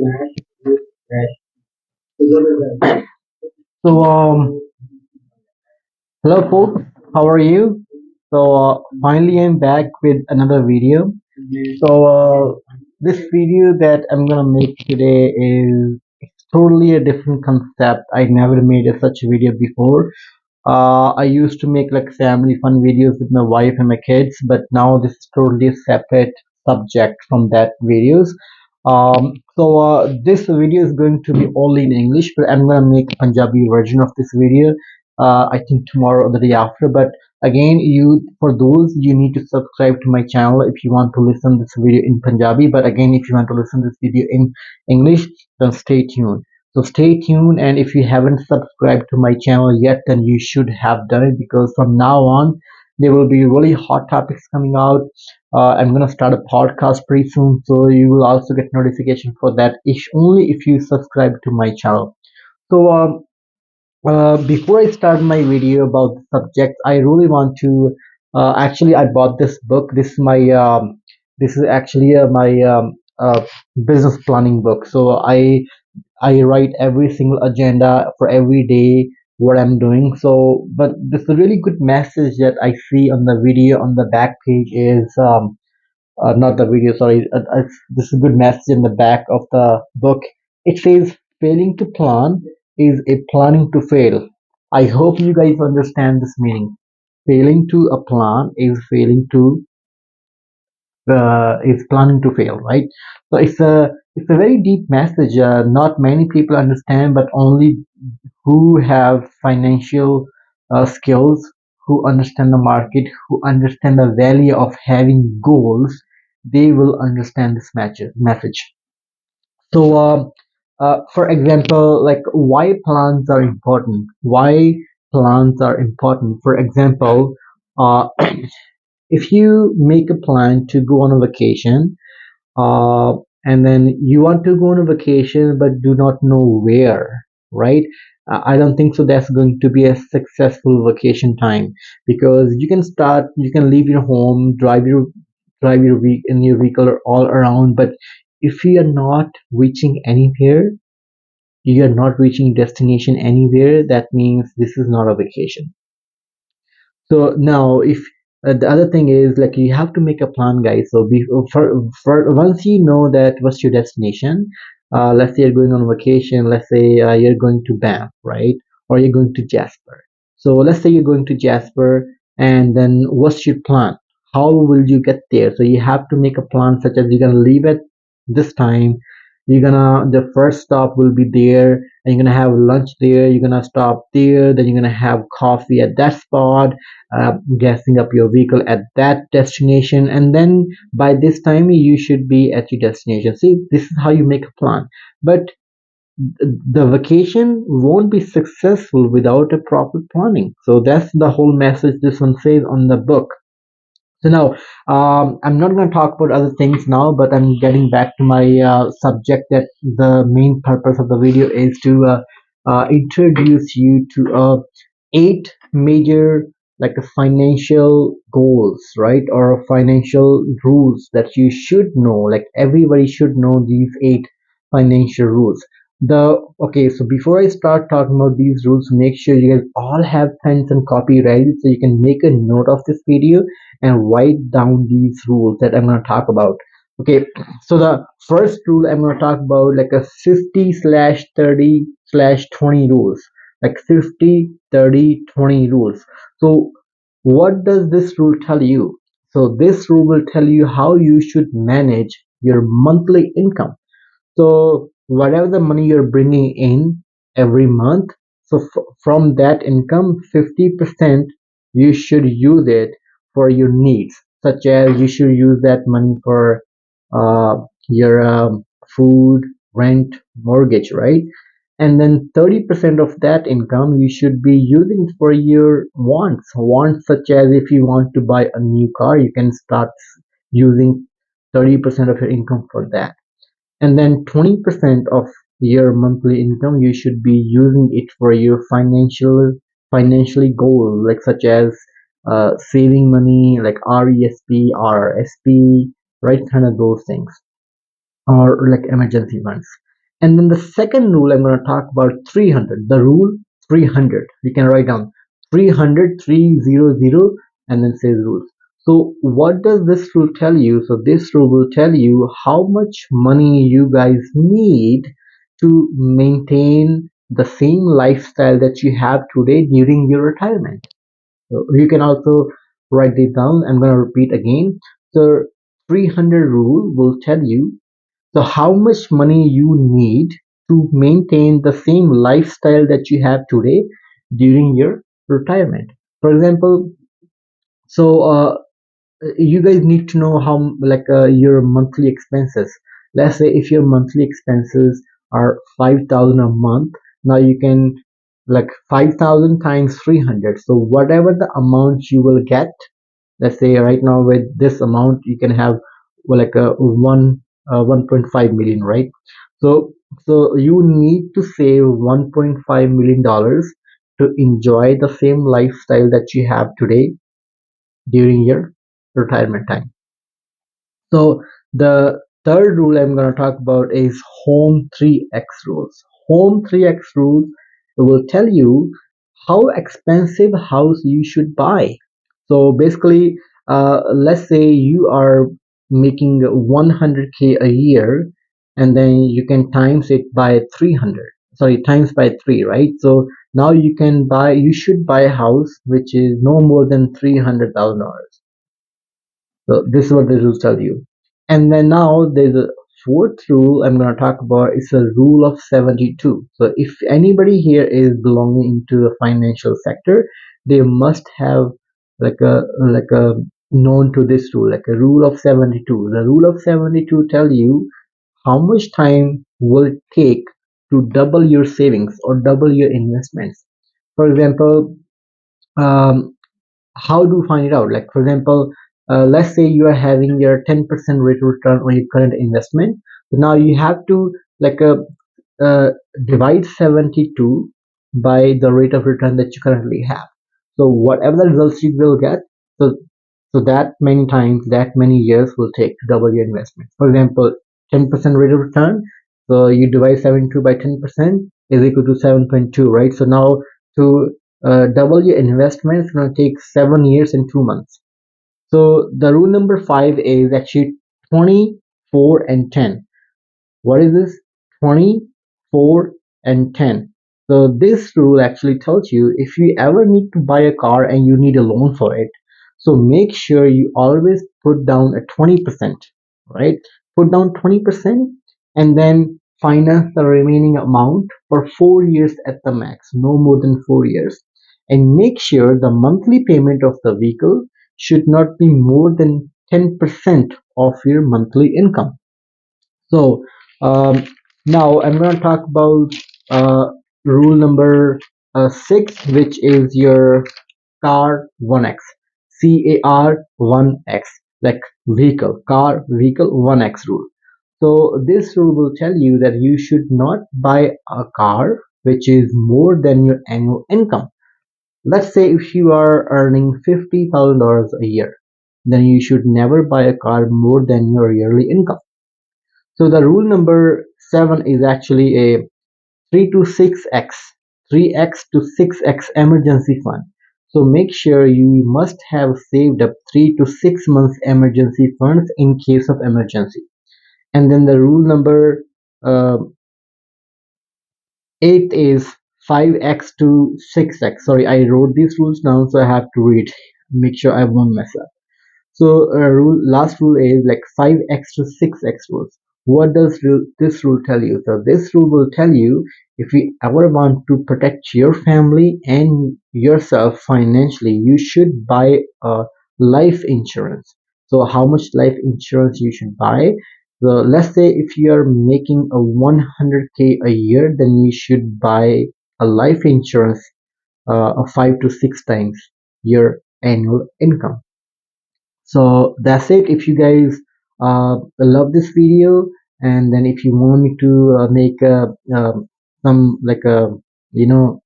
So, hello folks, how are you? Finally I'm back with another video. This video that I'm gonna make today is totally a different concept. I never made such a video before. I used to make like family fun videos with my wife and my kids, but now this is totally a separate subject from that videos. This video is going to be only in English, but I'm gonna make a Punjabi version of this video. I think tomorrow or the day after. But again, for those you need to subscribe to my channel if you want to listen this video in Punjabi. But again, if you want to listen this video in English, then stay tuned. So stay tuned, and if you haven't subscribed to my channel yet, then you should have done it, because from now on there will be really hot topics coming out. I'm gonna start a podcast pretty soon, so you will also get notification for that. If only if you subscribe to my channel. So before I start my video about the subject, I really want to. Actually, I bought this book. This is actually my business planning book. So I write every single agenda for every day what I'm doing. So, but this is a really good message that I see on the video on the back page is not the video, sorry. This is a good message in the back of the book. It says, "Failing to plan is a planning to fail." I hope you guys understand this meaning. Failing to a plan is planning to fail, right? So it's a very deep message. Not many people understand, but only who have financial skills, who understand the market, who understand the value of having goals, they will understand this message. So, for example, like why plans are important. Why plans are important. For example, uh, if you make a plan to go on a vacation, uh, and then you want to go on a vacation but do not know where, right? I don't think so that's going to be a successful vacation time, because you can leave your home, drive your week in your vehicle all around, but if you are not reaching anywhere, you are not reaching destination anywhere, that means this is not a vacation. So now, if the other thing is, like, you have to make a plan, guys. So for once you know that what's your destination, let's say you're going on vacation. Let's say you're going to Banff, right? Or you're going to Jasper. So let's say you're going to Jasper, and then what's your plan? How will you get there? So you have to make a plan, such as you're gonna leave at this time. The first stop will be there, and you're gonna have lunch there. You're gonna stop there, then you're gonna have coffee at that spot, gassing up your vehicle at that destination, and then by this time you should be at your destination. See, this is how you make a plan. But the vacation won't be successful without a proper planning. So that's the whole message this one says on the book. So now, I'm not going to talk about other things now, but I'm getting back to my subject, that the main purpose of the video is to introduce you to eight major, like, financial goals, right? Or financial rules that you should know. Like, everybody should know these eight financial rules. Okay, so before I start talking about these rules, make sure you guys all have pens and copy ready, so you can make a note of this video and write down these rules that I'm going to talk about. Okay, so the first rule I'm going to talk about, like, a 50/30/20 rules, like 50/30/20 rules. So what does this rule tell you? So this rule will tell you how you should manage your monthly income. So whatever the money you're bringing in every month, so from that income, 50% you should use it for your needs, such as you should use that money for uh, your food, rent, mortgage, right? And then 30% of that income you should be using for your wants, such as if you want to buy a new car, you can start using 30% of your income for that. And then 20% of your monthly income you should be using it for your financially goal, like such as saving money, like RESP, RRSP, right? Kind of those things, or like emergency funds. And then the second rule I'm going to talk about 300. The rule 300. You can write down 300 300 and then say rules. So what does this rule tell you? So this rule will tell you how much money you guys need to maintain the same lifestyle that you have today during your retirement. So you can also write this down. I'm going to repeat again. So 300 rule will tell you so how much money you need to maintain the same lifestyle that you have today during your retirement. For example, so you guys need to know how your monthly expenses. Let's say if your monthly expenses are 5,000 a month, now you can 5,000 times 300. So whatever the amount you will get, let's say right now with this amount you can have a 1.5 million, right? So you need to save 1.5 million dollars to enjoy the same lifestyle that you have today during your retirement time. So the third rule I'm going to talk about is home 3x rules. Home 3x rules will tell you how expensive house you should buy. So basically, let's say you are making 100K a year, and then you can times it by 300. Sorry, times by 3, right? So now you should buy a house which is no more than $300,000. So this is what the rules tell you. And then now there's a fourth rule I'm going to talk about. It's a rule of 72. So if anybody here is belonging to the financial sector, they must have like a known to this rule, like a rule of 72. The rule of 72 tell you how much time will it take to double your savings or double your investments. For example, um, how do you find it out? Like for example, let's say you are having your 10% rate of return on your current investment. So now you have to like uh, uh, divide 72 by the rate of return that you currently have. So whatever the results you will get, so that many times, that many years will take to double your investment. For example, 10% rate of return. So you divide 72 by 10% is equal to 7.2, right? So now to double your investment, it's going to take 7 years and 2 months. So the rule number five is actually 20, 4, and 10. What is this? 20, 4, and 10. So this rule actually tells you if you ever need to buy a car and you need a loan for it, so make sure you always put down a 20%, right? Put down 20% and then finance the remaining amount for 4 years at the max, no more than 4 years. And make sure the monthly payment of the vehicle should not be more than 10% of your monthly income. So um, now I'm going to talk about uh, rule number 6, which is your car 1x. CAR 1x, like vehicle 1x rule. So this rule will tell you that you should not buy a car which is more than your annual income. Let's say if you are earning $50,000 a year, then you should never buy a car more than your yearly income. So the rule number 7 is actually a 3 to 6x, 3x to 6x emergency fund. So make sure you must have saved up 3 to 6 months emergency funds in case of emergency. And then the rule number uh, 8 is 5x to 6x. Sorry, I wrote these rules down, so I have to read. Make sure I won't mess up. So last rule is like 5x to 6x rules. What does this rule tell you? So this rule will tell you if you ever want to protect your family and yourself financially, you should buy a life insurance. So how much life insurance you should buy? So let's say if you are making a 100K a year, then you should buy a life insurance of 5 to 6 times your annual income. So that's it. If you guys love this video, and then if you want me to make some you know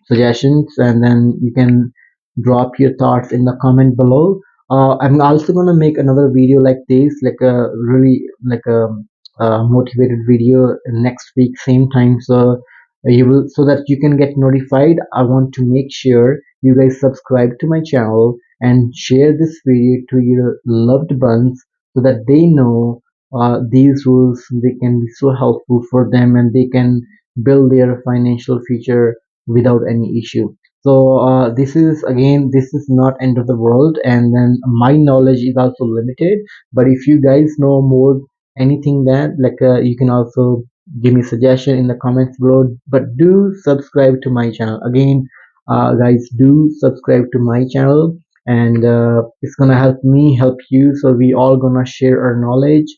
suggestions, and then you can drop your thoughts in the comment below. I'm also gonna make another video like this, like a really like a motivated video next week same time. So you will, so that you can get notified, I want to make sure you guys subscribe to my channel and share this video to your loved ones so that they know these rules. They can be so helpful for them and they can build their financial future without any issue. So this is, again, this is not end of the world, and then my knowledge is also limited. But if you guys know more, anything that, like, you can also give me suggestion in the comments below. But do subscribe to my channel again. Guys, do subscribe to my channel, and it's gonna help me help you, so we all gonna share our knowledge.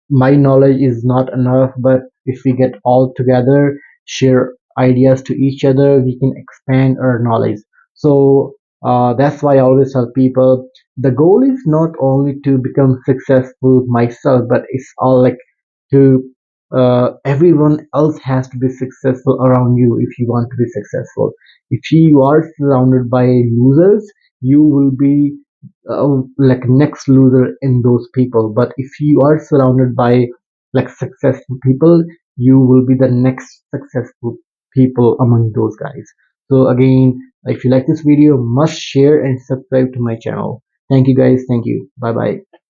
My knowledge is not enough, but if we get all together, share ideas to each other, we can expand our knowledge. So that's why I always tell people, the goal is not only to become successful myself, but it's all like to everyone else has to be successful around you if you want to be successful. If you are surrounded by losers, you will be like next loser in those people. But if you are surrounded by like successful people, you will be the next successful people among those guys. So again, if you like this video, must share and subscribe to my channel. Thank you guys. Thank you. Bye bye.